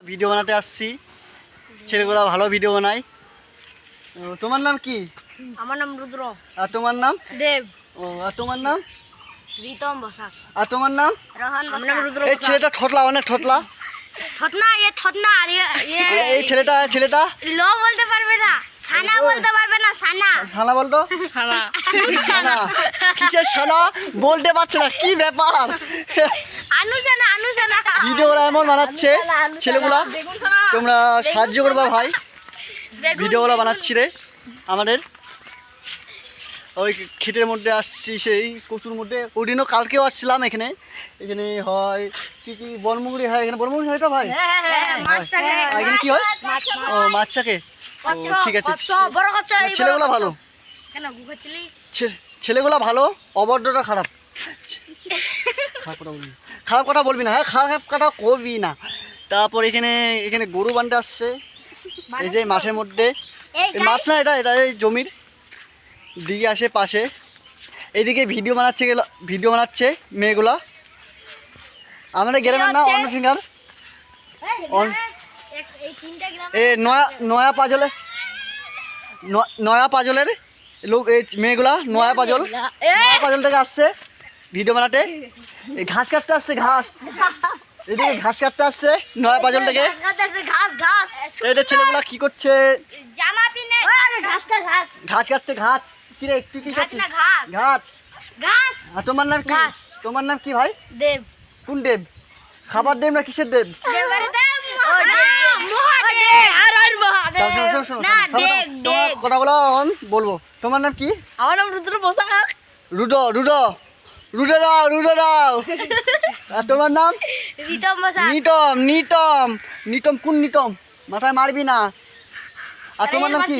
Video বানাতে আসছি। ছেলেগুলো ভালো ভিডিও বানায়। তোমার নাম কি? আমার নাম রুদ্র। আর তোমার নাম? দেব। ও, আর তোমার নাম? রিতম বসাক। আর তোমার নাম? রোহন বসাক। নাম রুদ্র এই বসাক। ছেলেটা ঠোঁটলা, অনেক ঠোঁটলা। থতনা আর এই ছেলেটা লো বলতে পারবে না, সানা বলতে পারবে না, সানা। সানা বলতো? সানা। সানা কিসের সানা বলতে পারছে না, কি ব্যাপার? আনুজানা। ভিডিওগুলো এমন বানাচ্ছে ছেলেগুলা, তোমরা সাহায্য করবা ভাই। ভিডিওগুলো বানাচ্ছি রে আমাদের ওই ক্ষেতের মধ্যে আসছি, সেই কচুর মধ্যে। ওই দিনও কালকেও আসছিলাম এখানে হয় কি বনমুগুড়ি হয়, এখানে বনমুগুড়ি হয় তো ভাই? এখানে কি হয়? ও, মাছ থাকে। ঠিক আছে, ছেলেগুলো ভালো, ছেলেগুলো ভালো, অভদ্রটা খারাপ। খারাপ কথা বলবি না, হ্যাঁ খারাপ কথা করবি না। তারপর এখানে গরু বানতে আসছে, এই যে মাঠের মধ্যে। মাছ না, এটা এই জমির দিকে আসে পাশে। এইদিকে ভিডিও বানাচ্ছে মেয়েগুলা। আমাদের গ্রামের না অন্য সিঙ্গার এ নয়া পাজলের লোক, এই মেয়েগুলা নয়া পাজল থেকে আসছে ভিডিও বানাতে। এই ঘাস কাটতে আসছে, এদিকে ঘাস কাটতে আসছে নয়া পাজল থেকে। এটা ছেলেগুলা কি করছে? ঘাস কাটছে। কিরে তুই কি খাচ্ছিস? ঘাস। আর তোমার নাম কি? তোমার নাম কি ভাই? দেব। কোন দেব? খাবার দেব না কিসের দেব? কথাগুলো বলবো। তোমার নাম কি? আমার নাম রুদ্র বসাক। রুডো দাও। আর তোমার নাম? রিতম বসাক। নিতম কোন নিতম? মাথায় মারবি না। আর তোমার নাম কি?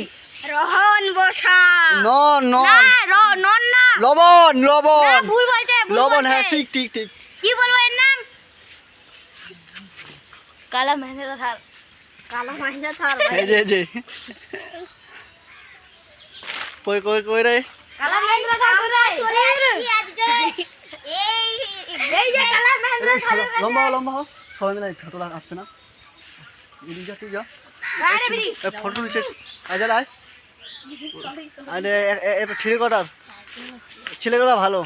রোহন বসাক। লবণ। ভুল বলছে। লবণ, হ্যাঁ ঠিক। কি বলবো এর নাম? কালা মহেন্দ্র থাল। এই যে কই রে? কালা মহেন্দ্র থাল এই যে কালা মহেন্দ্র থাল। লম্বা হোক, সবাই মিলে ছোটরা আসবে না। তুই যা ফটো তুলছে। এটা ঠিক কথা, ছেলেগুলো ভালো।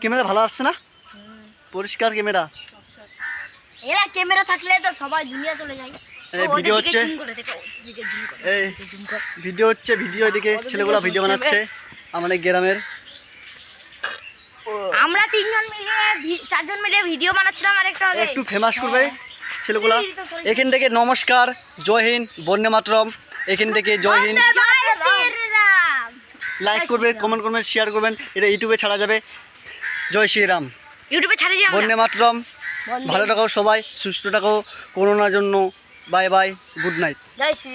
ক্যামেরা ভালো আসছে না? পরিষ্কার ক্যামেরা। এরা ক্যামেরা থাকলে তো সবাই দুনিয়া চলে যায়। ভিডিও হচ্ছে, ভিডিও এদিকে ছেলেগুলো ভিডিও বানাচ্ছে আমাদের গ্রামের। আমরা 4জন মিলে ভিডিও বানাচ্ছিলাম আরেকটু আগে। একটু ফেমাস করবে ছেলেগুলা। এখান থেকে নমস্কার, জয় হিন্দ, বন্দে মাতরম। এখান থেকে জয় হিন্দ। লাইক করবেন, কমেন্ট করবেন, শেয়ার করবেন। এটা ইউটিউবে ছাড়া যাবে। জয় শ্রীরাম। ইউটিউবে ছাড়ে যাবে। বন্দে মাতরম। ভালো থাকো সবাই, সুস্থ থাকো করোনার জন্য। Bye, good night. জয় শ্রী